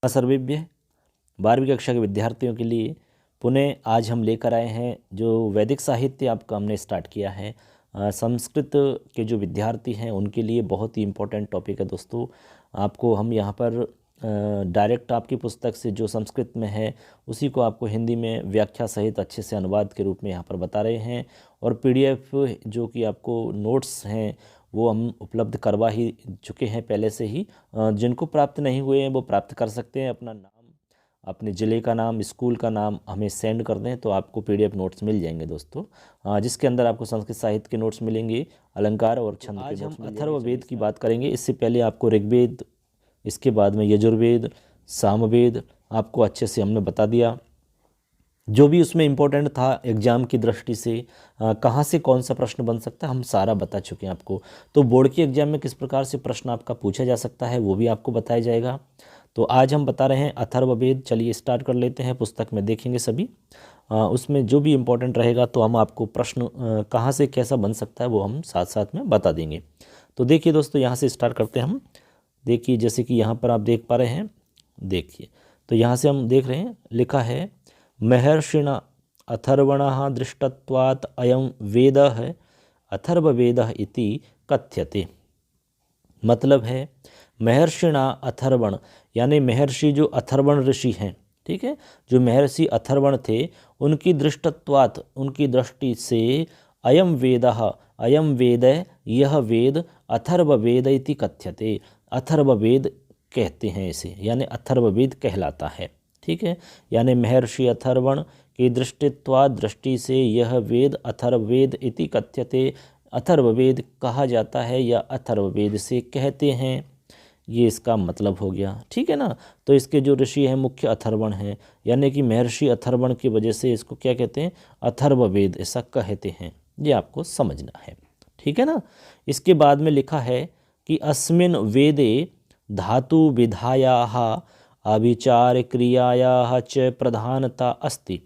सर्वेभ्य 12वीं कक्षा के विद्यार्थियों के लिए पुनः आज हम लेकर आए हैं जो वैदिक साहित्य आपका हमने स्टार्ट किया है। संस्कृत के जो विद्यार्थी हैं उनके लिए बहुत ही इम्पोर्टेंट टॉपिक है दोस्तों। आपको हम यहाँ पर डायरेक्ट आपकी पुस्तक से जो संस्कृत में है उसी को आपको हिंदी में व्याख्या सहित अच्छे से अनुवाद के रूप में यहाँ पर बता रहे हैं। और पीडीएफ जो कि आपको नोट्स हैं वो हम उपलब्ध करवा ही चुके हैं पहले से ही। जिनको प्राप्त नहीं हुए हैं वो प्राप्त कर सकते हैं। अपना नाम, अपने ज़िले का नाम, स्कूल का नाम हमें सेंड कर दें तो आपको पीडीएफ नोट्स मिल जाएंगे दोस्तों, जिसके अंदर आपको संस्कृत साहित्य के नोट्स मिलेंगे, अलंकार और छंद के नोट्स मिलेंगे। अथर्ववेद की बात करेंगे। इससे पहले आपको ऋग्वेद, इसके बाद में यजुर्वेद, सामवेद आपको अच्छे से हमने बता दिया। जो भी उसमें इम्पोर्टेंट था एग्ज़ाम की दृष्टि से, कहाँ से कौन सा प्रश्न बन सकता है हम सारा बता चुके हैं आपको। तो बोर्ड के एग्ज़ाम में किस प्रकार से प्रश्न आपका पूछा जा सकता है वो भी आपको बताया जाएगा। तो आज हम बता रहे हैं अथर्ववेद। चलिए स्टार्ट कर लेते हैं। पुस्तक में देखेंगे सभी, उसमें जो भी इम्पोर्टेंट रहेगा तो हम आपको प्रश्न कहाँ से कैसा बन सकता है वो हम साथ साथ में बता देंगे। तो देखिए दोस्तों, यहाँ से स्टार्ट करते हैं हम। देखिए जैसे कि यहाँ पर आप देख पा रहे हैं, देखिए तो यहाँ से हम देख रहे हैं, लिखा है महर्षिणा अथर्वणः दृष्टत्वात् अयं वेदः अथर्ववेदः इति कथ्यते। मतलब है महर्षिणा अथर्वण, यानी महर्षि जो अथर्वण ऋषि हैं, ठीक है, जो महर्षि अथर्वण थे उनकी दृष्टत्वात्, उनकी दृष्टि से अयं वेदः, अयं वेद, यह वेद अथर्ववेद इति कथ्यते, अथर्ववेद कहते हैं इसे, यानी अथर्ववेद कहलाता है। ठीक है, यानी महर्षि अथर्वण की दृष्टित्वा, दृष्टि से यह वेद अथर्ववेद इति कथ्यते, अथर्ववेद कहा जाता है या अथर्ववेद से कहते हैं, ये इसका मतलब हो गया। ठीक है ना। तो इसके जो ऋषि हैं मुख्य अथर्वण हैं, यानी कि महर्षि अथर्वण की वजह से इसको क्या कहते हैं, अथर्ववेद ऐसा कहते हैं। ये आपको समझना है, ठीक है ना। इसके बाद में लिखा है कि अस्मिन् वेदे धातु विधायाः अविचार क्रियायाः च प्रधानता अस्ति,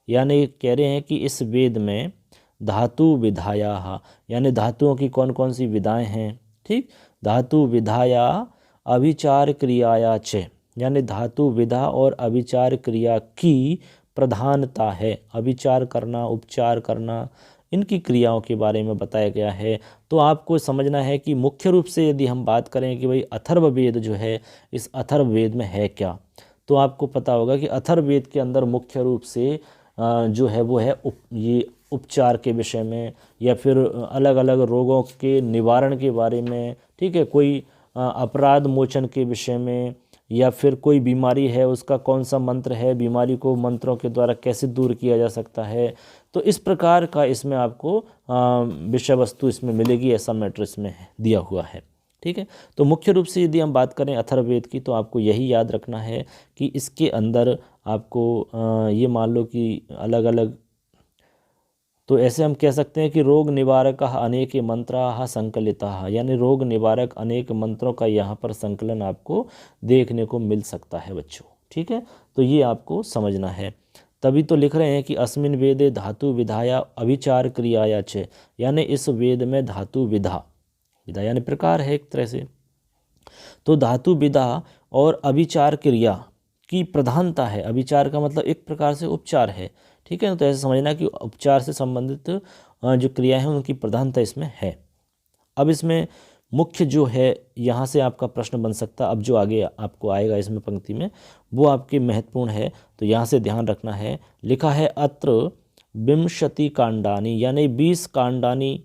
यानी कह रहे हैं कि इस वेद में धातु विधायाः, यानी धातुओं की कौन कौन सी विधाएं हैं। ठीक, धातु विधाया अविचार क्रियाया च, यानी धातु विधा और अविचार क्रिया की प्रधानता है। अविचार करना, उपचार करना, इनकी क्रियाओं के बारे में बताया गया है। तो आपको समझना है कि मुख्य रूप से यदि हम बात करें कि भाई अथर्ववेद जो है, इस अथर्ववेद में है क्या, तो आपको पता होगा कि अथर्ववेद के अंदर मुख्य रूप से जो है वो है ये उपचार के विषय में, या फिर अलग अलग रोगों के निवारण के बारे में, ठीक है, कोई अपराध मोचन के विषय में, या फिर कोई बीमारी है उसका कौन सा मंत्र है, बीमारी को मंत्रों के द्वारा कैसे दूर किया जा सकता है। तो इस प्रकार का इसमें आपको विषय वस्तु इसमें मिलेगी, ऐसा मैटर इसमें दिया हुआ है। ठीक है, तो मुख्य रूप से यदि हम बात करें अथर्ववेद की तो आपको यही याद रखना है कि इसके अंदर आपको ये मान लो कि अलग अलग, तो ऐसे हम कह सकते हैं कि रोग निवारक अनेक मंत्राः संकलिताः, यानी रोग निवारक अनेक मंत्रों का यहाँ पर संकलन आपको देखने को मिल सकता है बच्चों। ठीक है, तो ये आपको समझना है। तभी तो लिख रहे हैं कि अस्मिन् वेदे धातु विधाया अविचार क्रियाया च, यानी इस वेद में धातु विधा, विधा यानी प्रकार है एक तरह से, तो धातु विधा और अविचार क्रिया की प्रधानता है। अविचार का मतलब एक प्रकार से उपचार है। ठीक है ना, तो ऐसे समझना कि उपचार से संबंधित जो क्रिया है उनकी प्रधानता इसमें है। अब इसमें मुख्य जो है यहाँ से आपका प्रश्न बन सकता है, अब जो आगे आपको आएगा इसमें पंक्ति में वो आपके महत्वपूर्ण है, तो यहाँ से ध्यान रखना है। लिखा है अत्र विंशति कांडानी, यानी 20 कांडानी,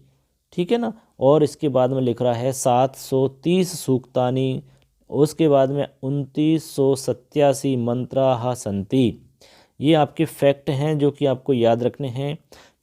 ठीक है ना, और इसके बाद में लिख रहा है 730 सूक्तानी, उसके बाद में 2987 मंत्राः सन्ति। ये आपके फैक्ट हैं जो कि आपको याद रखने हैं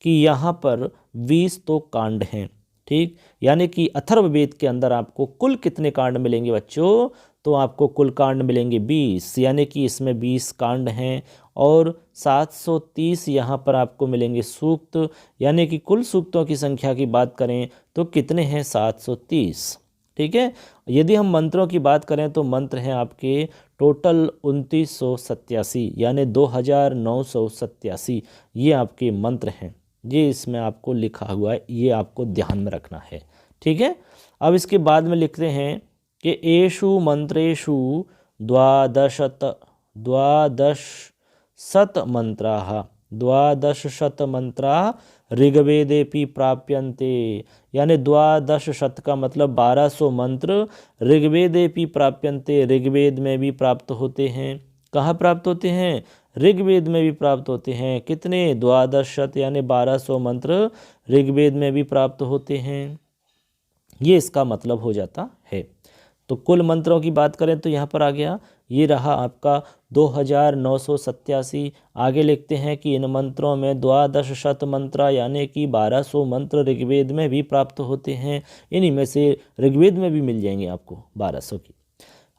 कि यहाँ पर 20 तो कांड हैं। ठीक, यानी कि अथर्ववेद के अंदर आपको कुल कितने कांड मिलेंगे बच्चों, तो आपको कुल कांड मिलेंगे 20, यानी कि इसमें 20 कांड हैं, और 730 यहाँ पर आपको मिलेंगे सूक्त, यानी कि कुल सूक्तों की संख्या की बात करें तो कितने हैं, 730। ठीक है, यदि हम मंत्रों की बात करें तो मंत्र हैं आपके टोटल 2987, यानी 2987 ये आपके मंत्र हैं। ये इसमें आपको लिखा हुआ है, ये आपको ध्यान में रखना है। ठीक है, अब इसके बाद में लिखते हैं कि एषु मंत्रेषु द्वादशशतमन्त्राः ऋग्वेदेपि प्राप्यन्ते। यानी द्वादश शत का मतलब 1200 मंत्र ऋग्वेदेपि प्राप्यन्ते, ऋग्वेद में भी प्राप्त होते हैं। कहाँ प्राप्त होते हैं? ऋग्वेद में भी प्राप्त होते हैं। कितने? द्वादश शत यानी 1200 मंत्र ऋग्वेद में भी प्राप्त होते हैं। ये इसका मतलब हो जाता है। तो कुल मंत्रों की बात करें तो यहाँ पर आ गया, ये रहा आपका 2987। आगे लिखते हैं कि इन मंत्रों में द्वादश शत मंत्र यानी कि 1200 मंत्र ऋग्वेद में भी प्राप्त होते हैं। इन्हीं में से ऋग्वेद में भी मिल जाएंगे आपको 1200 की।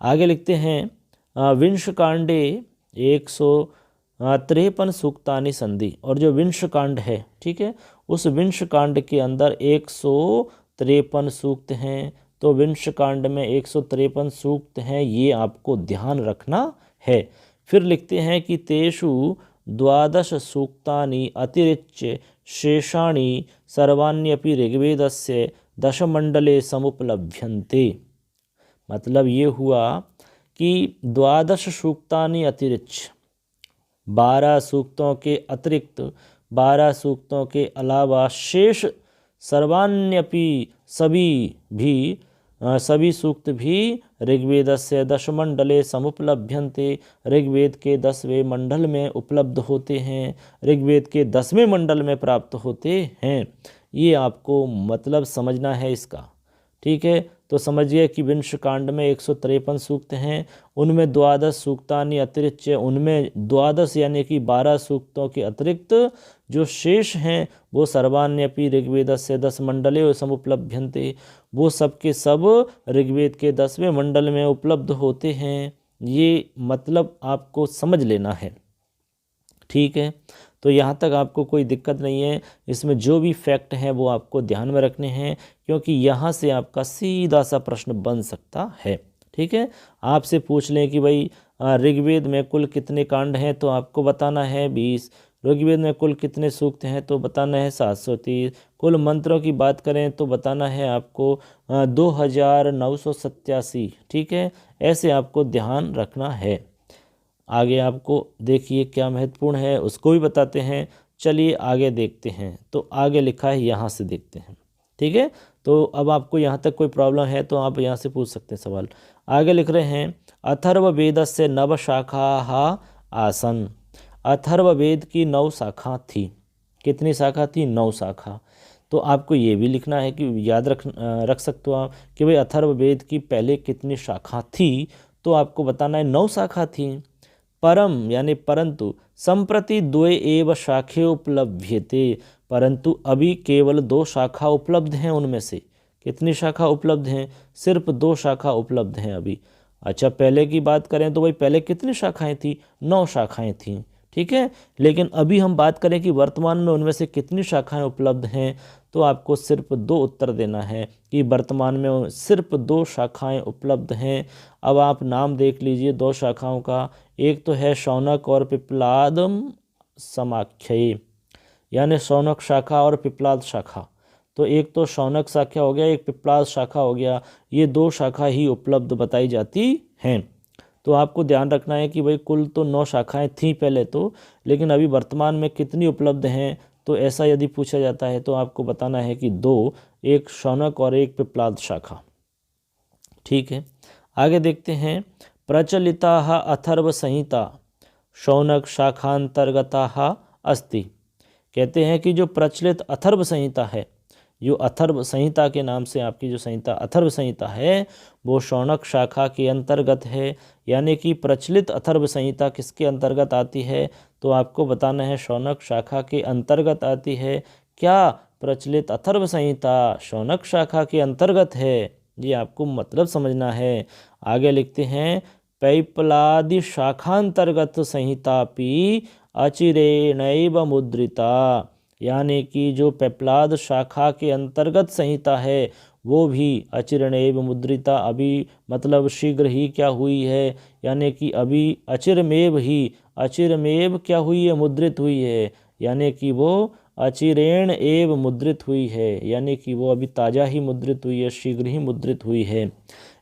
आगे लिखते हैं विंश कांडे 153 सूक्तानि संधि। और जो विंश कांड है, ठीक है, उस विंश कांड के अंदर 153 सूक्त हैं। तो विंश कांड में 153 सूक्त हैं, ये आपको ध्यान रखना है। फिर लिखते हैं कि तेषु द्वादश सूक्तानि अतिरिच्य शेषाणि सर्वाण्यपि ऋग्वेदस्य दशमंडले समुपलभ्यन्ते। मतलब ये हुआ कि द्वादश सूक्तानि अतिरिच्य 12 सूक्तों के अतिरिक्त 12 सूक्तों के अलावा शेष सर्वाण्यपि सभी सूक्त भी ऋग्वेदस्य दशमंडले समुपलभ्यन्ते, ऋग्वेद के 10वें मंडल में उपलब्ध होते हैं, ऋग्वेद के 10वें मंडल में प्राप्त होते हैं। ये आपको मतलब समझना है इसका, ठीक है। तो समझिए कि विंश कांड में 153 सूक्त हैं, उनमें द्वादश सूक्तानि अतिरिच्य, उनमें द्वादश यानी कि 12 सूक्तों के अतिरिक्त जो शेष हैं वो सर्वाण्यपि ऋग्वेदस्य 10 मंडले समुपलभ्यन्ते, वो सब के सब ऋग्वेद के 10वें मंडल में उपलब्ध होते हैं। ये मतलब आपको समझ लेना है, ठीक है। तो यहाँ तक आपको कोई दिक्कत नहीं है। इसमें जो भी फैक्ट हैं वो आपको ध्यान में रखने हैं, क्योंकि यहाँ से आपका सीधा सा प्रश्न बन सकता है, ठीक है। आपसे पूछ लें कि भाई ऋग्वेद में कुल कितने कांड हैं, तो आपको बताना है 20। ऋग्वेद में कुल कितने सूक्त हैं, तो बताना है 730। कुल मंत्रों की बात करें तो बताना है आपको 2987, ठीक है। ऐसे आपको ध्यान रखना है। आगे आपको देखिए क्या महत्वपूर्ण है उसको भी बताते हैं। चलिए आगे देखते हैं। तो आगे लिखा है, यहाँ से देखते हैं, ठीक है। तो अब आपको यहाँ तक कोई प्रॉब्लम है तो आप यहाँ से पूछ सकते हैं सवाल। आगे लिख रहे हैं अथर्ववेदस्य नव शाखाः आसन। अथर्ववेद की 9 शाखा थी। कितनी शाखा थी? 9 शाखा। तो आपको ये भी लिखना है कि याद रख सकते हो आप कि भाई अथर्ववेद की पहले कितनी शाखा थी, तो आपको बताना है 9 शाखा थी। परम यानी परंतु संप्रति 2 एव शाखे उपलभ्यते, परंतु अभी केवल 2 शाखा उपलब्ध हैं। उनमें से कितनी शाखा उपलब्ध हैं? सिर्फ 2 शाखा उपलब्ध हैं अभी। अच्छा, पहले की बात करें तो भाई पहले कितनी शाखाएं थी? 9 शाखाएं थीं, ठीक है। लेकिन अभी हम बात करें कि वर्तमान में उनमें से कितनी शाखाएं उपलब्ध हैं, तो आपको सिर्फ 2 उत्तर देना है कि वर्तमान में सिर्फ 2 शाखाएं उपलब्ध हैं। अब आप नाम देख लीजिए 2 शाखाओं का। एक तो है शौनक और पिप्लादम समाख्य, यानी शौनक शाखा और पिप्लाद शाखा। तो एक तो शौनक शाखा हो गया, एक पिप्लाद शाखा हो गया। ये 2 शाखा ही उपलब्ध बताई जाती हैं। तो आपको ध्यान रखना है कि भाई कुल तो 9 शाखाएं थीं पहले तो, लेकिन अभी वर्तमान में कितनी उपलब्ध हैं। तो ऐसा यदि पूछा जाता है तो आपको बताना है कि 2, एक शौनक और एक पिप्लाद शाखा, ठीक है। आगे देखते हैं प्रचलिता अथर्व संहिता शौनक शाखांतर्गता अस्ति। कहते हैं कि जो प्रचलित अथर्व संहिता है, जो अथर्व संहिता के नाम से आपकी जो संहिता अथर्व संहिता है, वो शौनक शाखा के अंतर्गत है। यानी कि प्रचलित अथर्व संहिता किसके अंतर्गत आती है, तो आपको बताना है शौनक शाखा के अंतर्गत आती है। क्या प्रचलित अथर्व संहिता शौनक शाखा के अंतर्गत है? ये आपको मतलब समझना है। आगे लिखते हैं पैपलादि शाखांतर्गत संहितापि अचिरेणैव मुद्रिता। यानी कि जो पेपलाद शाखा के अंतर्गत संहिता है वो भी अचिरेणैव मुद्रिता, अभी मतलब शीघ्र ही क्या हुई है, यानी कि अभी अचिरमेव क्या हुई है? मुद्रित हुई है। यानी कि वो अचिरेण एव मुद्रित हुई है, यानी कि वो अभी ताज़ा ही मुद्रित हुई है, शीघ्र ही मुद्रित हुई है।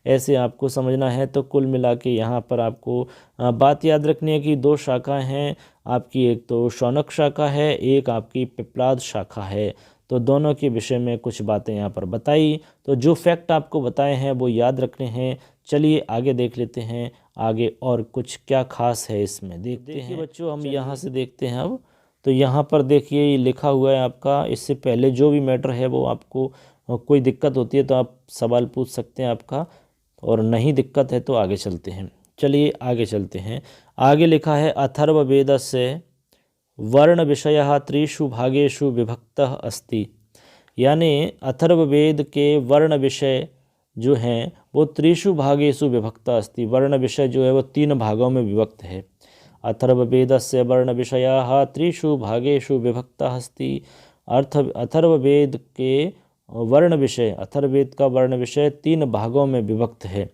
ऐसे आपको समझना है। तो कुल मिला के यहाँ पर आपको बात याद रखनी है कि दो शाखाएं हैं आपकी, एक तो शौनक शाखा है, एक आपकी पिप्लाद शाखा है। तो दोनों के विषय में कुछ बातें यहाँ पर बताई। तो जो फैक्ट आपको बताए हैं वो याद रखने हैं। चलिए आगे देख लेते हैं, आगे और कुछ क्या खास है इसमें देखते हैं बच्चों। हम यहाँ से देखते हैं अब। तो यहाँ पर देखिए ये लिखा हुआ है आपका। इससे पहले जो भी मैटर है वो आपको कोई दिक्कत होती है तो आप सवाल पूछ सकते हैं आपका, और नहीं दिक्कत है तो आगे चलते हैं। चलिए आगे चलते हैं। आगे लिखा है अथर्ववेदस्य वर्ण विषयः त्रिषु भागेषु विभक्तः अस्ति। यानी अथर्ववेद के वर्ण विषय जो हैं वो त्रिषु भागेषु विभक्तः अस्ति। वर्ण विषय जो है वो 3 भागों में विभक्त है। अथर्ववेदस्य वर्ण विषयः त्रिषु भागेषु विभक्तः अस्ति। अथर्ववेद के वर्ण विषय, अथर्ववेद का वर्ण विषय 3 भागों में विभक्त है।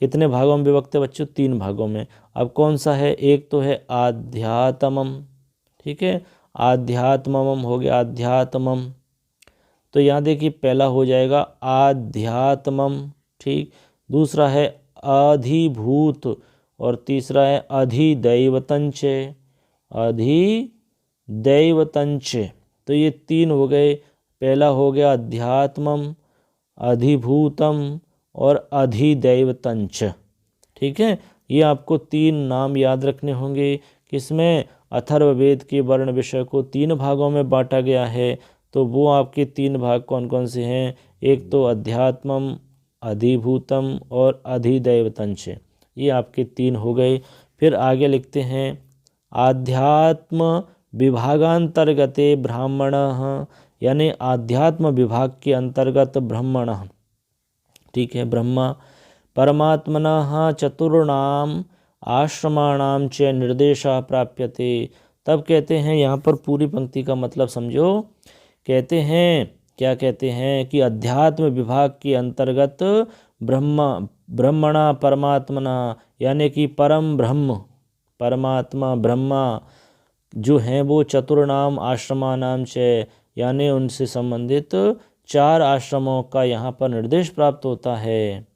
कितने भागों में विभक्त है बच्चों? 3 भागों में। अब कौन सा है? एक तो है आध्यात्मम, ठीक है, आध्यात्मम हो गया, आध्यात्मम। तो यहाँ देखिए पहला हो जाएगा आध्यात्मम, ठीक। दूसरा है अधिभूत, और तीसरा है अधिदैवतंच, अधिदैवतंच। तो ये 3 हो गए। पहला हो गया अध्यात्मम, अधिभूतम और अधिदैवतंच, ठीक है। ये आपको 3 नाम याद रखने होंगे। किसमें? अथर्ववेद के वर्ण विषय को 3 भागों में बांटा गया है। तो वो आपके 3 भाग कौन कौन से हैं? एक तो अध्यात्मम, अधिभूतम और अधिदैवतंच। ये आपके 3 हो गए। फिर आगे लिखते हैं आध्यात्म विभागांतर्गते ब्राह्मणः, यानी आध्यात्म विभाग के अंतर्गत ब्राह्मणः, ठीक है, ब्रह्मा परमात्मनः चतुर्णाम आश्रमाणाम च निर्देशः प्राप्यते। तब कहते हैं, यहाँ पर पूरी पंक्ति का मतलब समझो। कहते हैं, क्या कहते हैं कि अध्यात्म विभाग के अंतर्गत ब्रह्मणा परमात्मना, यानी कि परम ब्रह्म परमात्मा ब्रह्मा जो हैं वो चतुर्नाम आश्रमानाम च, यानी उनसे संबंधित 4 आश्रमों का यहाँ पर निर्देश प्राप्त होता है।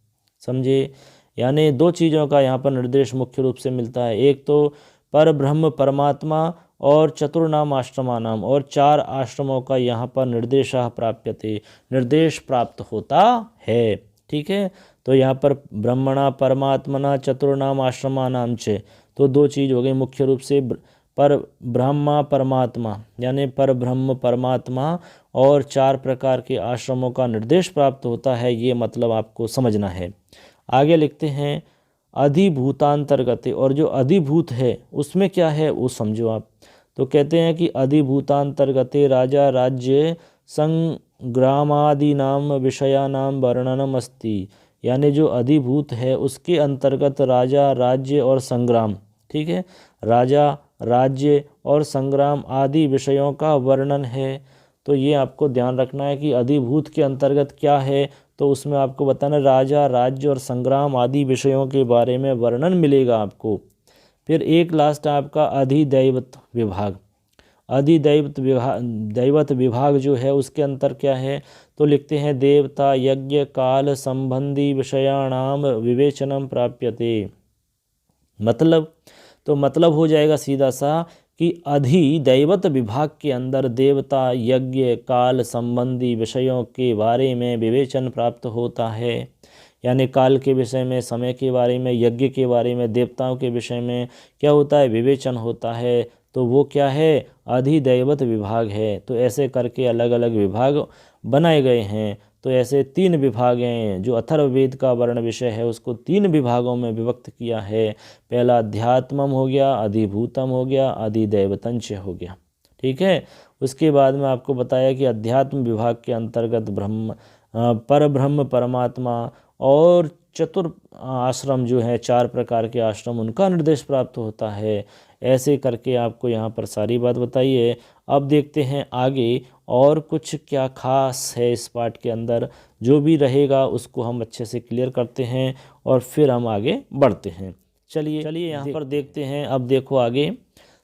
समझे? यानी 2 चीज़ों का यहाँ पर निर्देश मुख्य रूप से मिलता है। एक तो पर ब्रह्म परमात्मा और चतुर्नाम आश्रमानाम, और 4 आश्रमों का यहाँ पर निर्देशः प्राप्यते, निर्देश प्राप्त होता है, ठीक है। तो यहाँ पर ब्रह्मणा परमात्मना चतुर्नाम आश्रमानाम च, तो 2 चीज़ हो गई मुख्य रूप से। पर ब्रह्मा परमात्मा, यानी पर ब्रह्म परमात्मा और 4 प्रकार के आश्रमों का निर्देश प्राप्त होता है, ये मतलब आपको समझना है। आगे लिखते हैं अधिभूतांतर्गते, और जो अधिभूत है उसमें क्या है वो समझो आप। तो कहते हैं कि अधिभूतांतर्गते राजा राज्य संग्रामादीनाम विषयानाम वर्णनम अस्ति, यानी जो अधिभूत है उसके अंतर्गत राजा राज्य और संग्राम, ठीक है, राजा राज्य और संग्राम आदि विषयों का वर्णन है। तो ये आपको ध्यान रखना है कि अधिभूत के अंतर्गत क्या है, तो उसमें आपको बताना राजा राज्य और संग्राम आदि विषयों के बारे में वर्णन मिलेगा आपको। फिर एक लास्ट आपका अधिदैवत विभाग। दैवत विभाग जो है उसके अंतर क्या है, तो लिखते हैं देवता यज्ञ काल संबंधी विषयाणाम विवेचनम प्राप्यते। मतलब, तो मतलब हो जाएगा सीधा सा कि अधिदैवत विभाग के अंदर देवता यज्ञ काल संबंधी विषयों के बारे में विवेचन प्राप्त होता है। यानी काल के विषय में, समय के बारे में, यज्ञ के बारे में, देवताओं के विषय में क्या होता है? विवेचन होता है। तो वो क्या है? अधिदैवत विभाग है। तो ऐसे करके अलग अलग विभाग बनाए गए हैं। तो ऐसे 3 विभाग हैं। जो अथर्ववेद का वर्ण विषय है उसको 3 विभागों में विभक्त किया है। पहला अध्यात्मम हो गया, अधिभूतम हो गया, अधिदैवतंच हो गया, ठीक है। उसके बाद में आपको बताया कि अध्यात्म विभाग के अंतर्गत पर ब्रह्म परमात्मा और चतुर आश्रम जो है 4 प्रकार के आश्रम, उनका निर्देश प्राप्त होता है। ऐसे करके आपको यहाँ पर सारी बात बताई है। अब देखते हैं आगे और कुछ क्या खास है इस पार्ट के अंदर। जो भी रहेगा उसको हम अच्छे से क्लियर करते हैं और फिर हम आगे बढ़ते हैं। चलिए यहाँ पर देखते हैं। अब देखो आगे,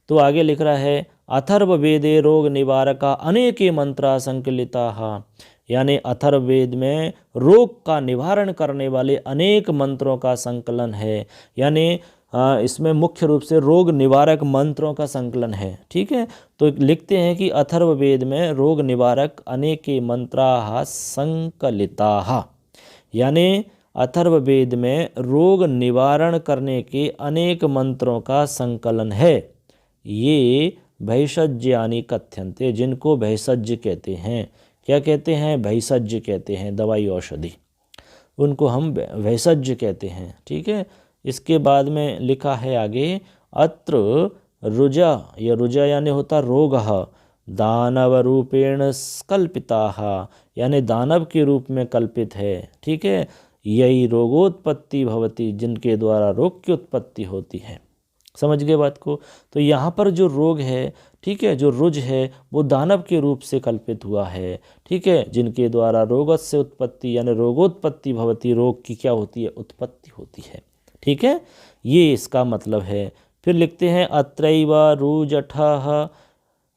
तो आगे लिख रहा है अथर्ववेदे रोग निवारका अनेके मंत्रा संकलिता, यानी अथर्ववेद में रोग का निवारण करने वाले अनेक मंत्रों का संकलन है। यानी इसमें मुख्य रूप से रोग निवारक मंत्रों का संकलन है। ठीक है, तो लिखते हैं कि अथर्ववेद में रोग निवारक अनेके मंत्राः संकलिताः, यानी अथर्ववेद में रोग निवारण करने के अनेक मंत्रों का संकलन है। ये भैषज्यानि कथ्यन्ते, जिनको भैषज्य कहते हैं। क्या कहते हैं? भैषज्य कहते हैं, दवाई औषधि, उनको हम भैषज्य कहते हैं। ठीक है, इसके बाद में लिखा है आगे, अत्र रुजा, यह रुजा यानी होता रोगः दानव रूपेण कल्पिताः, यानी दानव के रूप में कल्पित है। ठीक है, यही रोगोत्पत्ति भवति, जिनके द्वारा रोग की उत्पत्ति होती है। समझ गए बात को? तो यहाँ पर जो रोग है, ठीक है, जो रुज है, वो दानव के रूप से कल्पित हुआ है। ठीक है, जिनके द्वारा रोगस्य उत्पत्ति यानी रोगोत्पत्ति भवति, रोग की क्या होती है? उत्पत्ति होती है। ठीक है, ये इसका मतलब है। फिर लिखते हैं अत्रैव रुजठः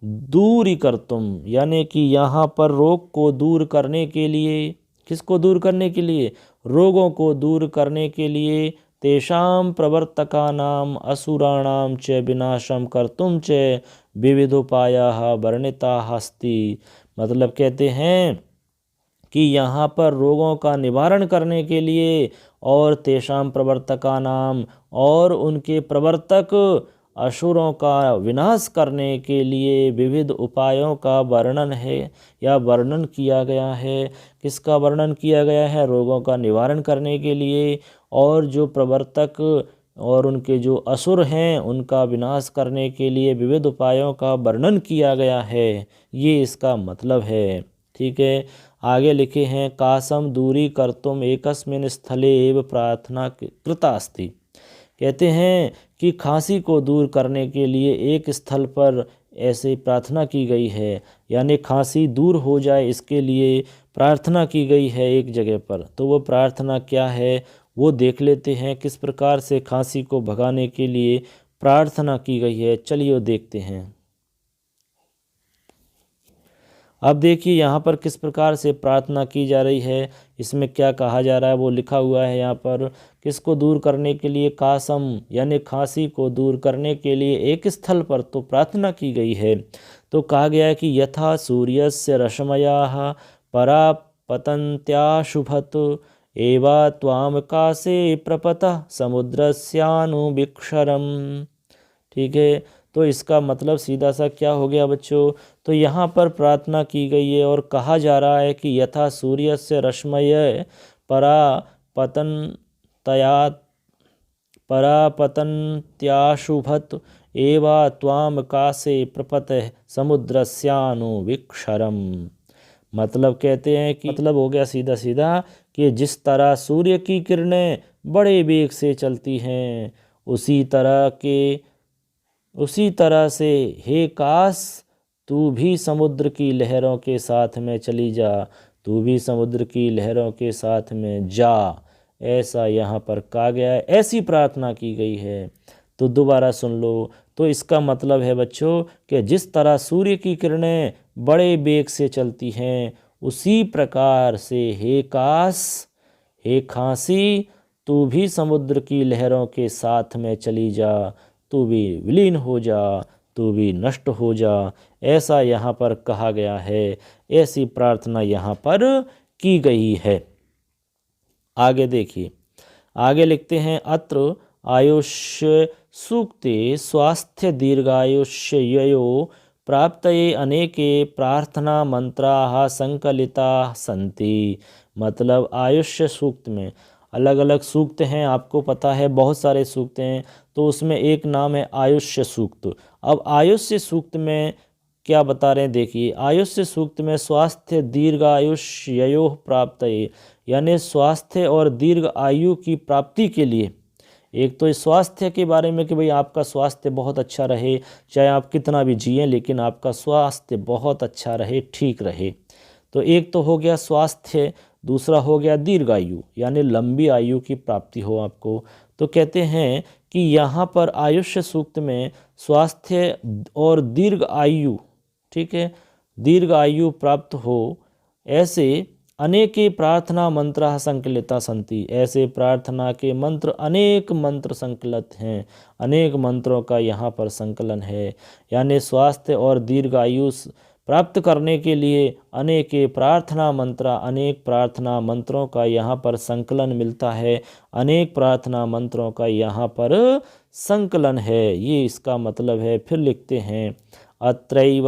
दूरीकर्तुम, यानी कि यहाँ पर रोग को दूर करने के लिए, किसको दूर करने के लिए? रोगों को दूर करने के लिए तेषां प्रवर्तकानां असुराणां च विनाशं कर्तुं च विविधोपायाः वर्णिताः अस्ति। मतलब कहते हैं कि यहाँ पर रोगों का निवारण करने के लिए और तेषां प्रवर्तकानां, और उनके प्रवर्तक असुरों का विनाश करने के लिए विविध उपायों का वर्णन है या वर्णन किया गया है। किसका वर्णन किया गया है? रोगों का निवारण करने के लिए, और जो प्रवर्तक और उनके जो असुर हैं उनका विनाश करने के लिए विविध उपायों का वर्णन किया गया है। ये इसका मतलब है। ठीक है, आगे लिखे हैं कासम दूरी कर्तुम एकस्मिन् स्थले एव प्रार्थना कृता अस्ति। कहते हैं कि खांसी को दूर करने के लिए एक स्थल पर ऐसे प्रार्थना की गई है, यानी खांसी दूर हो जाए इसके लिए प्रार्थना की गई है एक जगह पर। तो वो प्रार्थना क्या है वो देख लेते हैं, किस प्रकार से खांसी को भगाने के लिए प्रार्थना की गई है। चलिए वो देखते हैं। अब देखिए यहाँ पर किस प्रकार से प्रार्थना की जा रही है, इसमें क्या कहा जा रहा है वो लिखा हुआ है यहाँ पर। किसको दूर करने के लिए? कासम, यानी खांसी को दूर करने के लिए एक स्थल पर तो प्रार्थना की गई है। तो कहा गया है कि यथा सूर्यस्य रश्मयाः परापतन्त्याशुभत एवा त्वाम कासे प्रपतः समुद्रस्यानुविक्षरम। ठीक है, तो इसका मतलब सीधा सा क्या हो गया बच्चों? तो यहाँ पर प्रार्थना की गई है और कहा जा रहा है कि यथा सूर्य से रश्मय परापतन्त्याशुभत एवा त्वाम कासे प्रपतः समुद्रस्यानुविक्षरम। मतलब कहते हैं कि मतलब हो गया सीधा सीधा कि जिस तरह सूर्य की किरणें बड़े वेग से चलती हैं, उसी तरह से हे काश तू भी समुद्र की लहरों के साथ में चली जा, तू भी समुद्र की लहरों के साथ में जा। ऐसा यहाँ पर कहा गया है, ऐसी प्रार्थना की गई है। तो दोबारा सुन लो। तो इसका मतलब है बच्चों कि जिस तरह सूर्य की किरणें बड़े वेग से चलती हैं, उसी प्रकार से हे खांसी तू भी समुद्र की लहरों के साथ में चली जा, तू भी विलीन हो जा, तू भी नष्ट हो जा। ऐसा यहाँ पर कहा गया है, ऐसी प्रार्थना यहाँ पर की गई है। आगे देखिए, आगे लिखते हैं अत्र आयुष्य सूक्ते स्वास्थ्य दीर्घायुष्ययो प्राप्तये अनेके प्रार्थना मंत्राः संकलिताः सन्ति। मतलब आयुष्य सूक्त में अलग अलग सूक्त हैं, आपको पता है बहुत सारे सूक्त हैं, तो उसमें एक नाम है आयुष्य सूक्त। अब आयुष्य सूक्त में क्या बता रहे हैं देखिए, आयुष्य सूक्त में स्वास्थ्य दीर्घायुष्ययो प्राप्तये, यानी स्वास्थ्य और दीर्घ आयु की प्राप्ति के लिए। एक तो इस स्वास्थ्य के बारे में कि भाई आपका स्वास्थ्य बहुत अच्छा रहे, चाहे आप कितना भी जिएं लेकिन आपका स्वास्थ्य बहुत अच्छा रहे, ठीक रहे। तो एक तो हो गया स्वास्थ्य, दूसरा हो गया दीर्घायु, यानी लंबी आयु की प्राप्ति हो आपको। तो कहते हैं कि यहाँ पर आयुष्य सूक्त में स्वास्थ्य और दीर्घ आयु, ठीक है, दीर्घ आयु प्राप्त हो, ऐसे अनेके प्रार्थना मंत्र संकलिता संति, ऐसे प्रार्थना के मंत्र अनेक मंत्र संकलित हैं, अनेक मंत्रों का यहाँ पर संकलन है। यानी स्वास्थ्य और दीर्घायु प्राप्त करने के लिए अनेके प्रार्थना मंत्र, अनेक प्रार्थना मंत्रों का यहाँ पर संकलन मिलता है, अनेक प्रार्थना मंत्रों का यहाँ पर संकलन है, ये इसका मतलब है। फिर लिखते हैं अत्रैव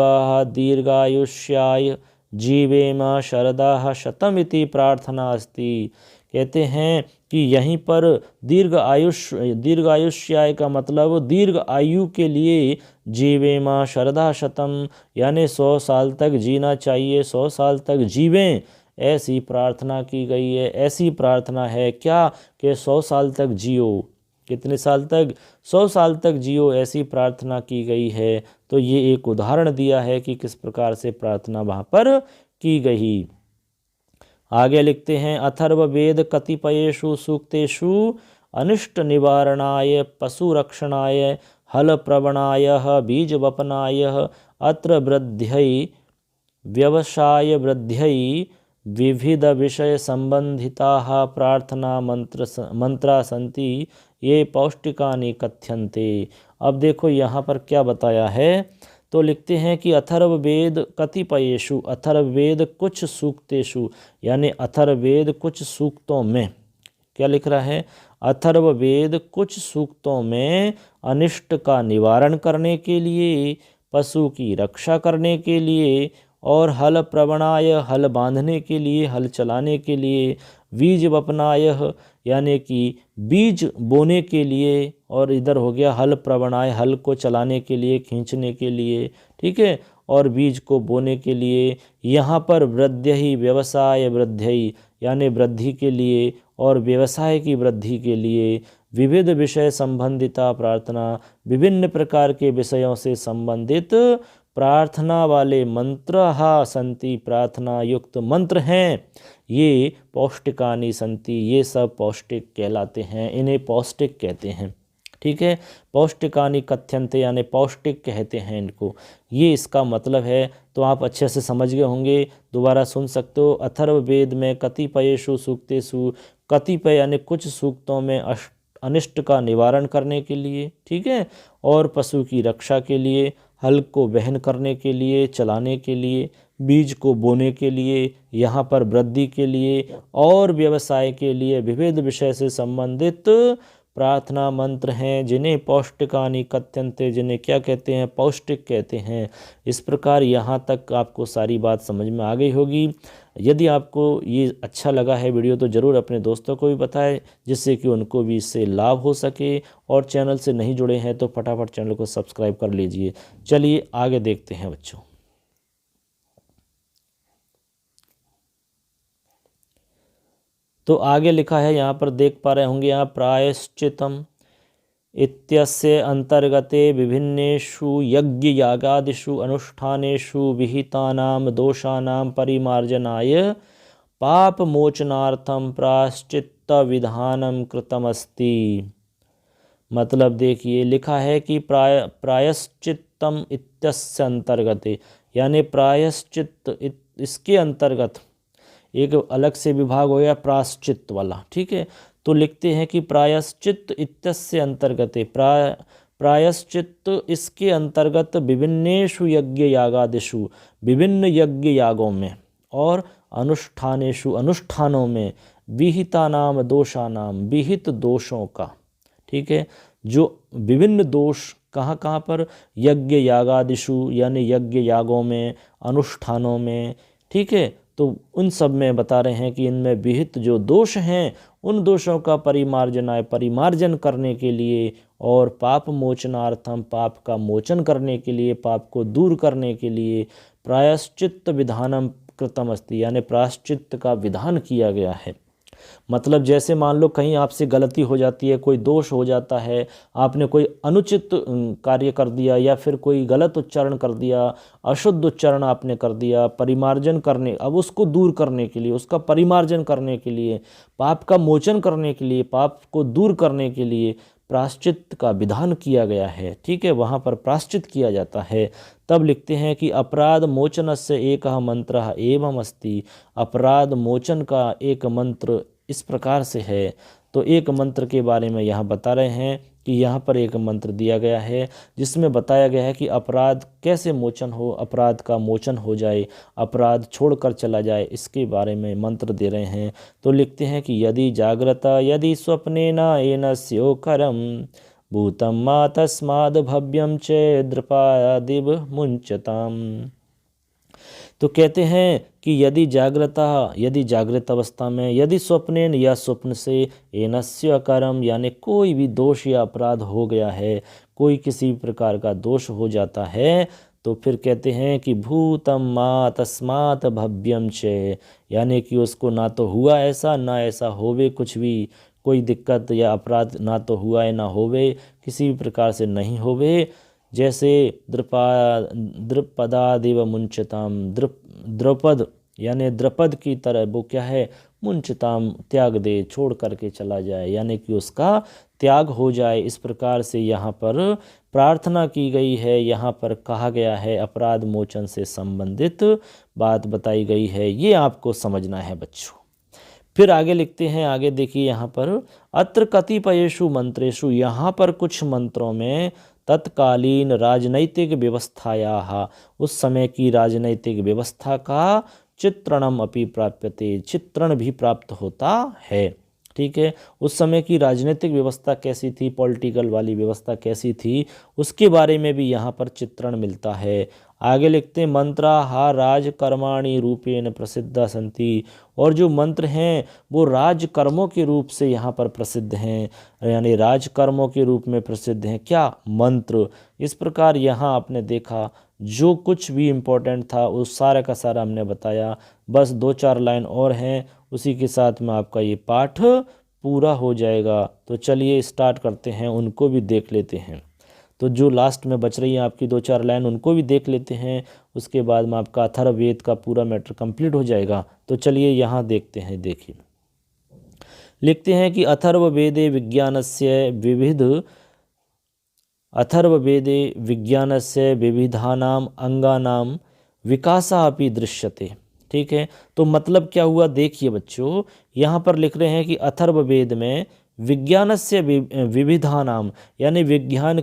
दीर्घायुष्याय जीवेम शरदा शतमिति प्रार्थना अस्ति। कहते हैं कि यहीं पर दीर्घायुष्याय का मतलब दीर्घ आयु के लिए जीवेम शरदा शतम, यानी 100 साल तक जीना चाहिए, 100 साल तक जीवें, ऐसी प्रार्थना की गई है। ऐसी प्रार्थना है क्या कि 100 साल तक जियो। कितने साल तक? 100 साल तक जियो, ऐसी प्रार्थना की गई है। तो ये एक उदाहरण दिया है कि किस प्रकार से प्रार्थना वहाँ पर की गई। आगे लिखते हैं अथर्ववेद कतिपयेषु सूक्तेषु अनिष्ट निवारणाय पशुरक्षणाय हल प्रवणाय बीज वपनाय अत्र वृद्ध्यै व्यवसाय वृद्ध्यै विविध विषय संबंधिताः प्रार्थना मंत्रा सन्ति ये पौष्टिकानि कथ्यन्ते। अब देखो यहाँ पर क्या बताया है, तो लिखते हैं कि अथर्ववेद कतिपयेषु, अथर्ववेद कुछ सूक्तेषु, यानी अथर्ववेद कुछ सूक्तों में, क्या लिख रहा है, अथर्ववेद कुछ सूक्तों में अनिष्ट का निवारण करने के लिए, पशु की रक्षा करने के लिए, और हल प्रवणाय हल बांधने के लिए, हल चलाने के लिए, बीज वपनाय यानी कि बीज बोने के लिए, और इधर हो गया हल प्रवणाय हल को चलाने के लिए, खींचने के लिए, ठीक है, और बीज को बोने के लिए। यहाँ पर वृद्ध्यहि व्यवसाय वृद्ध्यहि यानी वृद्धि के लिए और व्यवसाय की वृद्धि के लिए, विविध विषय संबंधिता प्रार्थना, विभिन्न प्रकार के विषयों से संबंधित प्रार्थना वाले मंत्र संति, प्रार्थना युक्त मंत्र हैं, ये पौष्टिकानि संति, ये सब पौष्टिक कहलाते हैं, इन्हें पौष्टिक कहते हैं, ठीक है। पौष्टिकानि कथ्यन्ते यानी पौष्टिक कहते हैं इनको, ये इसका मतलब है। तो आप अच्छे से समझ गए होंगे, दोबारा सुन सकते हो। अथर्ववेद में कतिपयेषु सूक्तेषु, कतिपय यानी कुछ सूक्तों में अनिष्ट का निवारण करने के लिए, ठीक है, और पशु की रक्षा के लिए, हल को वहन करने के लिए, चलाने के लिए, बीज को बोने के लिए, यहाँ पर वृद्धि के लिए और व्यवसाय के लिए विविध विषय से संबंधित प्रार्थना मंत्र हैं, जिन्हें पौष्टिकानि कथ्यन्ते, जिन्हें क्या कहते हैं, पौष्टिक कहते हैं। इस प्रकार यहाँ तक आपको सारी बात समझ में आ गई होगी। यदि आपको ये अच्छा लगा है वीडियो तो ज़रूर अपने दोस्तों को भी बताएं, जिससे कि उनको भी इससे लाभ हो सके। और चैनल से नहीं जुड़े हैं तो फटाफट चैनल को सब्सक्राइब कर लीजिए। चलिए आगे देखते हैं बच्चों। तो आगे लिखा है, यहाँ पर देख पा रहे होंगे यहाँ, प्रायश्चितम इत्यस्य अंतर्गते विभिन्नेषु यज्ञ यागादिषु अनुष्ठानेषु विहितानां दोषानां परिमार्जनाय पापमोचनार्थं प्रायश्चित्त विधानं कृतमस्ति। मतलब देखिए लिखा है कि प्रायश्चित्तम इत्यस्य अंतर्गते, यानी प्रायश्चित्त इसके अंतर्गत एक अलग से विभाग हो गया प्रायश्चित्त वाला, ठीक है। तो लिखते हैं कि प्रायश्चित्त इत्यस्य अंतर्गते, प्रायश्चित्त इसके अंतर्गत विभिन्नेषु यज्ञ यागादिषु, विभिन्न यज्ञ यागों में और अनुष्ठानेषु अनुष्ठानों में, विहितानाम दोषानाम विहित दोषों का, ठीक है, जो विभिन्न दोष कहाँ कहाँ पर, यज्ञ यागादिषु यानी यज्ञ यागों में, अनुष्ठानों में, ठीक है। तो उन सब में बता रहे हैं कि इनमें विहित जो दोष हैं उन दोषों का परिमार्जन करने के लिए और पाप मोचनार्थम पाप का मोचन करने के लिए, पाप को दूर करने के लिए प्रायश्चित्त विधानम कृतम अस्ति, यानी प्रायश्चित्त का विधान किया गया है। मतलब जैसे मान लो कहीं आपसे गलती हो जाती है, कोई दोष हो जाता है, आपने कोई अनुचित कार्य कर दिया या फिर कोई गलत उच्चारण कर दिया, अशुद्ध उच्चारण आपने कर दिया, परिमार्जन करने, अब उसको दूर करने के लिए, उसका परिमार्जन करने के लिए, पाप का मोचन करने के लिए, पाप को दूर करने के लिए प्रायश्चित का विधान किया गया है, ठीक है, वहाँ पर प्रायश्चित किया जाता है। तब लिखते हैं कि अपराध मोचनस्य एकः मंत्रः एवम् अस्ति। अपराध मोचन का एक मंत्र इस प्रकार से है। तो एक मंत्र के बारे में यहाँ बता रहे हैं कि यहाँ पर एक मंत्र दिया गया है जिसमें बताया गया है कि अपराध कैसे मोचन हो, अपराध का मोचन हो जाए, अपराध छोड़कर चला जाए, इसके बारे में मंत्र दे रहे हैं। तो लिखते हैं कि यदि जाग्रता यदि स्वप्नेन एनस्योकरम भूतम मा तस्माद् भव्यम चेद्रपादिव मुंचताम। तो कहते हैं कि यदि जागृत अवस्था में, यदि स्वप्नेन या स्वप्न से, एनस्य अकरम यानी कोई भी दोष या अपराध हो गया है, कोई किसी प्रकार का दोष हो जाता है, तो फिर कहते हैं कि भूतम मा तस्मात् भव्यम च, यानी कि उसको ना तो हुआ ऐसा ना ऐसा होवे, कुछ भी कोई दिक्कत या अपराध ना तो हुआ है ना होवे, किसी भी प्रकार से नहीं होवे। जैसे द्रुपदादिव मुंचताम, द्रुपद यानी द्रुपद की तरह वो क्या है, मुंचताम त्याग दे, छोड़ करके चला जाए, यानी कि उसका त्याग हो जाए। इस प्रकार से यहाँ पर प्रार्थना की गई है, यहाँ पर कहा गया है, अपराध मोचन से संबंधित बात बताई गई है। ये आपको समझना है बच्चों। फिर आगे लिखते हैं, आगे देखिए यहाँ पर अत्र कतिपयेषु मंत्रेषु, यहाँ पर कुछ मंत्रों में तत्कालीन राजनैतिक व्यवस्थाया, उस समय की राजनैतिक व्यवस्था का चित्रणम अपि प्राप्यते, चित्रण भी प्राप्त होता है, ठीक है। उस समय की राजनीतिक व्यवस्था कैसी थी, पॉलिटिकल वाली व्यवस्था कैसी थी, उसके बारे में भी यहाँ पर चित्रण मिलता है। आगे लिखते हैं मंत्राहा राजकर्माणि रूपेण प्रसिद्धा संति, और जो मंत्र हैं वो राजकर्मों के रूप से यहाँ पर प्रसिद्ध हैं, यानी राजकर्मों के रूप में प्रसिद्ध हैं क्या, मंत्र। इस प्रकार यहाँ आपने देखा जो कुछ भी इम्पोर्टेंट था उस सारा का सारा हमने बताया। बस 2-4 लाइन और हैं, उसी के साथ में आपका ये पाठ पूरा हो जाएगा। तो चलिए स्टार्ट करते हैं, उनको भी देख लेते हैं। तो जो लास्ट में बच रही है आपकी 2-4 लाइन, उनको भी देख लेते हैं, उसके बाद में आपका अथर्ववेद का पूरा मैटर कंप्लीट हो जाएगा। तो चलिए यहाँ देखते हैं। देखिए लिखते हैं कि अथर्ववेदे विज्ञानस्य विविधानाम अंगानाम विकासा अपि दृश्यते, ठीक है। तो मतलब क्या हुआ, देखिए बच्चों, यहाँ पर लिख रहे हैं कि अथर्ववेद में विज्ञानस्य विविधानाम यानी विज्ञान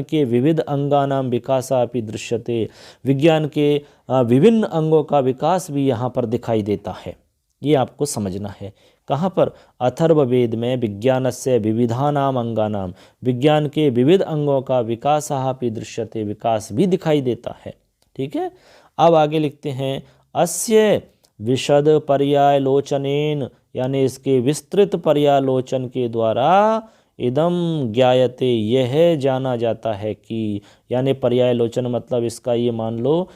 के विविध अंगानाम विकासा अपि दृश्यते, विज्ञान के विभिन्न अंगों का विकास भी यहाँ पर दिखाई देता है। ये आपको समझना है। कहाँ पर, अथर्ववेद में विज्ञानस्य विविधानाम अंगानाम, विज्ञान के विविध अंगों का विकासा अपि दृश्यते, विकास भी दिखाई देता है, ठीक है। अब आगे लिखते हैं अस्य विशद पर्यालोचनेन, यानी इसके विस्तृत पर्यालोचन के द्वारा इदम ज्ञायते, यह जाना जाता है कि, यानी पर्यालोचन मतलब इसका ये मान लो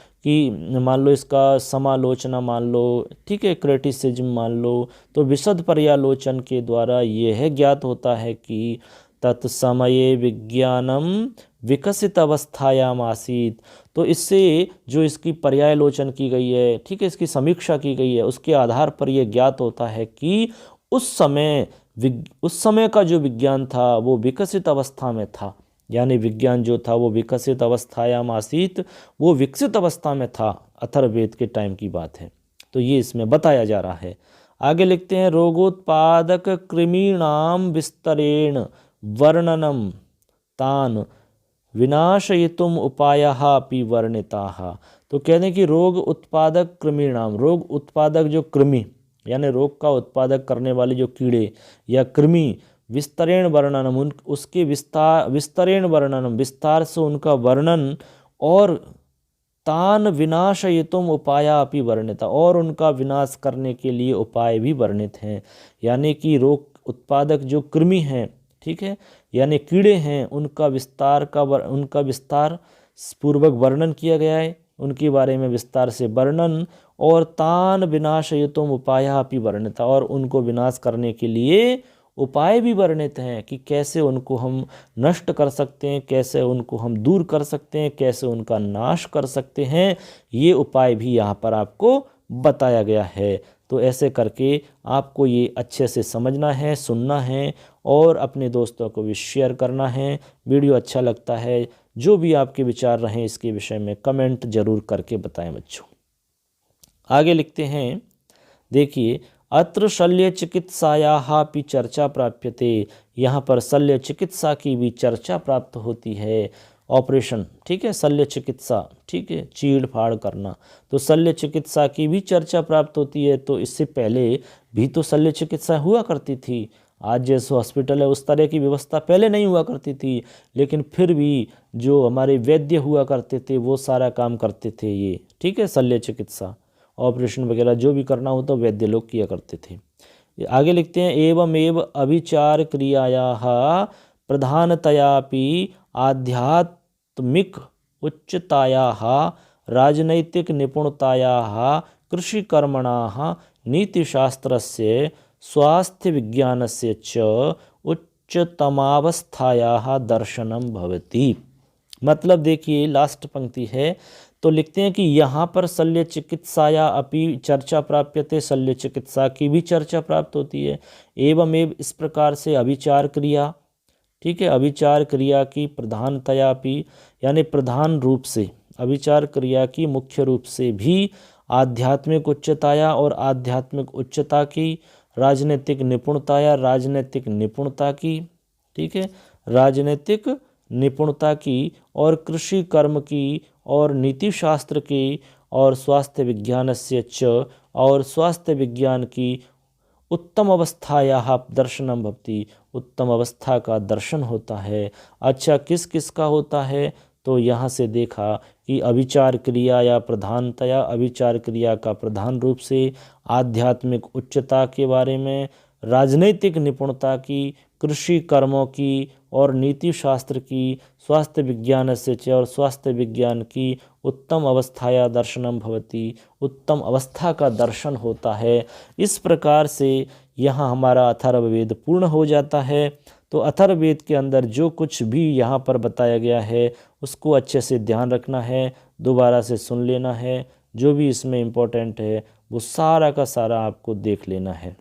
इसका समालोचना मान लो, ठीक है, क्रिटिसिज्म मान लो। तो विशद पर्यालोचन के द्वारा यह ज्ञात होता है कि तत्समये विज्ञानम विकसित अवस्थायाम आसीत। तो इससे जो इसकी पर्यालोचन की गई है, ठीक है, इसकी समीक्षा की गई है, उसके आधार पर यह ज्ञात होता है कि उस समय का जो विज्ञान था वो विकसित अवस्था में था, यानी विज्ञान जो था वो विकसित अवस्थायाम आसीत, वो विकसित अवस्था में था। अथर्ववेद के टाइम की बात है। तो ये इसमें बताया जा रहा है। आगे लिखते हैं रोगोत्पादक कृमीणाम विस्तरेण वर्णनम तान विनाशयितुम उपायः अपि वर्णिताः। तो कहते हैं कि रोग उत्पादक कृमीणाम, रोग उत्पादक जो कृमि यानी रोग का उत्पादक करने वाले जो कीड़े या कृमि, विस्तरेण वर्णनम, उसके विस्तरेण वर्णनम, विस्तार से उनका वर्णन, और तान विनाशयितुम उपाया अपि वर्णिता, और उनका विनाश करने के लिए उपाय भी वर्णित हैं। यानी कि रोग उत्पादक जो कृमि हैं, ठीक है, यानी कीड़े हैं, उनका विस्तार पूर्वक वर्णन किया गया है, उनके बारे में विस्तार से वर्णन, और तान विनाशयितुम उपाया अपि वर्णिता, और उनको विनाश करने के लिए उपाय भी वर्णित हैं कि कैसे उनको हम नष्ट कर सकते हैं, कैसे उनको हम दूर कर सकते हैं, कैसे उनका नाश कर सकते हैं। ये उपाय भी यहाँ पर आपको बताया गया है। तो ऐसे करके आपको ये अच्छे से समझना है, सुनना है और अपने दोस्तों को भी शेयर करना है। वीडियो अच्छा लगता है, जो भी आपके विचार रहें इसके विषय में कमेंट ज़रूर करके बताएं बच्चों। आगे लिखते हैं, देखिए, अत्र शल्य चिकित्सायाः अपि चर्चा प्राप्यते। यहाँ पर शल्य चिकित्सा की भी चर्चा प्राप्त होती है। ऑपरेशन, ठीक है, शल्य चिकित्सा, ठीक है, चीड़ फाड़ करना, तो शल्य चिकित्सा की भी चर्चा प्राप्त होती है। तो इससे पहले भी तो शल्य चिकित्सा हुआ करती थी। आज जैसे हॉस्पिटल है उस तरह की व्यवस्था पहले नहीं हुआ करती थी, लेकिन फिर भी जो हमारे वैद्य हुआ करते थे वो सारा काम करते थे ये, ठीक है, शल्य चिकित्सा, ऑपरेशन वगैरह जो भी करना हो तो वैद्य लोग किया करते थे। आगे लिखते हैं, एवं एव अभिचार क्रियायाः प्रधानतयापि आध्यात्मिक उच्चतायाः राजनैतिक निपुणतायाः कृषिकर्मणाः नीतिशास्त्रस्य स्वास्थ्य विज्ञानस्य च उच्चतमावस्थायाः दर्शनम भवति। मतलब देखिए लास्ट पंक्ति है, तो लिखते हैं कि यहाँ पर शल्य चिकित्साया अपि चर्चा प्राप्यते, शल्य चिकित्सा की भी चर्चा प्राप्त होती है। एवं इस प्रकार से अभिचार क्रिया, ठीक है, अभिचार क्रिया की प्रधानतया भी, यानी प्रधान रूप से अभिचार क्रिया की मुख्य रूप से भी आध्यात्मिक उच्चताया और आध्यात्मिक उच्चता की, राजनीतिक निपुणताया राजनीतिक निपुणता की, ठीक है, राजनीतिक निपुणता की, और कृषि कर्म की, और नीति शास्त्र की, और स्वास्थ्य विज्ञान से च, और स्वास्थ्य विज्ञान की उत्तम अवस्थायाः दर्शनम भवति, उत्तम अवस्था का दर्शन होता है। अच्छा, किस किस का होता है, तो यहाँ से देखा कि अभिचार क्रिया या प्रधानतया, अभिचार क्रिया का प्रधान रूप से, आध्यात्मिक उच्चता के बारे में, राजनैतिक निपुणता की, कृषि कर्मों की, और नीति शास्त्र की, स्वास्थ्य विज्ञान से च, और स्वास्थ्य विज्ञान की उत्तम अवस्थाया दर्शनम भवति, उत्तम अवस्था का दर्शन होता है। इस प्रकार से यहाँ हमारा अथर्ववेद पूर्ण हो जाता है। तो अथर्ववेद के अंदर जो कुछ भी यहाँ पर बताया गया है उसको अच्छे से ध्यान रखना है, दोबारा से सुन लेना है, जो भी इसमें इम्पोर्टेंट है वो सारा का सारा आपको देख लेना है।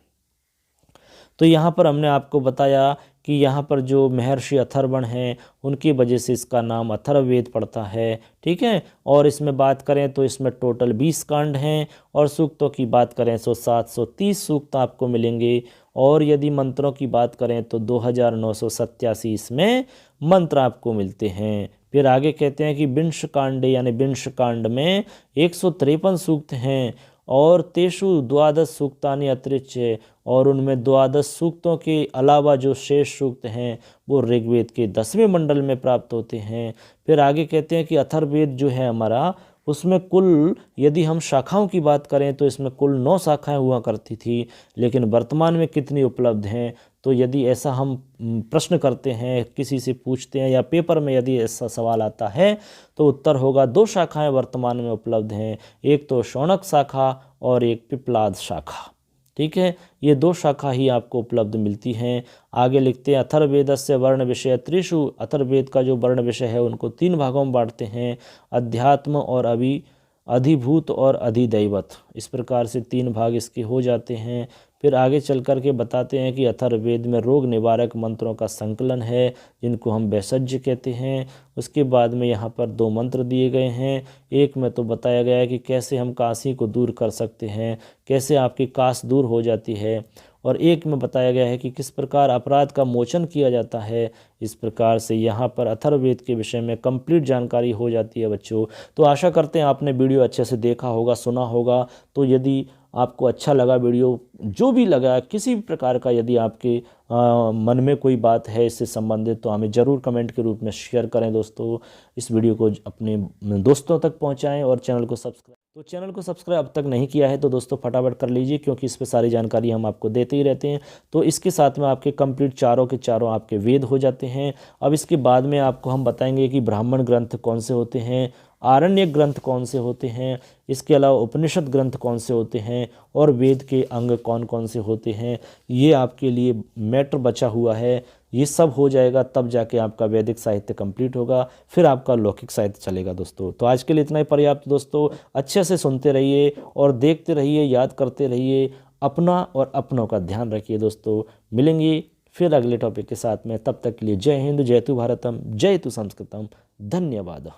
तो यहाँ पर हमने आपको बताया कि यहाँ पर जो महर्षि अथर्वण हैं उनकी वजह से इसका नाम अथर्ववेद पड़ता है, ठीक है। और इसमें बात करें तो इसमें टोटल 20 कांड हैं, और सूक्तों की बात करें तो 730 सूक्त आपको मिलेंगे, और यदि मंत्रों की बात करें तो 2987 इसमें मंत्र आपको मिलते हैं। फिर आगे कहते हैं कि विंश कांडे, यानी विंश कांड में 153 सूक्त हैं, और तेषु द्वादश सूक्तानि अतिरिच्य, और उनमें द्वादश सूक्तों के अलावा जो शेष सूक्त हैं वो ऋग्वेद के 10वें मंडल में प्राप्त होते हैं। फिर आगे कहते हैं कि अथर्ववेद जो है हमारा, उसमें कुल यदि हम शाखाओं की बात करें तो इसमें कुल 9 शाखाएं हुआ करती थी, लेकिन वर्तमान में कितनी उपलब्ध हैं, तो यदि ऐसा हम प्रश्न करते हैं, किसी से पूछते हैं, या पेपर में यदि ऐसा सवाल आता है तो उत्तर होगा 2 शाखाएं वर्तमान में उपलब्ध हैं, एक तो शौनक शाखा और एक पिप्लाद शाखा, ठीक है। ये 2 शाखा ही आपको उपलब्ध मिलती हैं। आगे लिखते हैं, अथर्ववेदस्य वर्ण विषय त्रिषु, अथर्ववेद का जो वर्ण विषय है उनको 3 भागों में बांटते हैं, अध्यात्म और अधिभूत और अधिदैवत, इस प्रकार से 3 भाग इसके हो जाते हैं। फिर आगे चल कर के बताते हैं कि अथर्ववेद में रोग निवारक मंत्रों का संकलन है, जिनको हम वैसज्य कहते हैं। उसके बाद में यहाँ पर 2 मंत्र दिए गए हैं। एक में तो बताया गया है कि कैसे हम काशी को दूर कर सकते हैं, कैसे आपकी काश दूर हो जाती है, और एक में बताया गया है कि किस प्रकार अपराध का मोचन किया जाता है। इस प्रकार से यहाँ पर अथर्ववेद के विषय में कंप्लीट जानकारी हो जाती है बच्चों। तो आशा करते हैं आपने वीडियो अच्छे से देखा होगा, सुना होगा। तो यदि आपको अच्छा लगा वीडियो, जो भी लगा, किसी भी प्रकार का यदि आपके मन में कोई बात है इससे संबंधित, तो हमें ज़रूर कमेंट के रूप में शेयर करें दोस्तों। इस वीडियो को अपने दोस्तों तक पहुंचाएं, और चैनल को सब्सक्राइब अब तक नहीं किया है तो दोस्तों फटाफट कर लीजिए, क्योंकि इस पर सारी जानकारी हम आपको देते ही रहते हैं। तो इसके साथ में आपके कंप्लीट चारों के चारों आपके वेद हो जाते हैं। अब इसके बाद में आपको हम बताएंगे कि ब्राह्मण ग्रंथ कौन से होते हैं, आरण्य ग्रंथ कौन से होते हैं, इसके अलावा उपनिषद ग्रंथ कौन से होते हैं और वेद के अंग कौन कौन से होते हैं, ये आपके लिए मैटर बचा हुआ है। ये सब हो जाएगा तब जाके आपका वैदिक साहित्य कंप्लीट होगा, फिर आपका लौकिक साहित्य चलेगा दोस्तों। तो आज के लिए इतना ही पर्याप्त दोस्तों। अच्छे से सुनते रहिए और देखते रहिए, याद करते रहिए, अपना और अपनों का ध्यान रखिए दोस्तों। मिलेंगे फिर अगले टॉपिक के साथ में, तब तक के लिए जय हिंद, जय तु भारतम, जय तु संस्कृतम, धन्यवाद।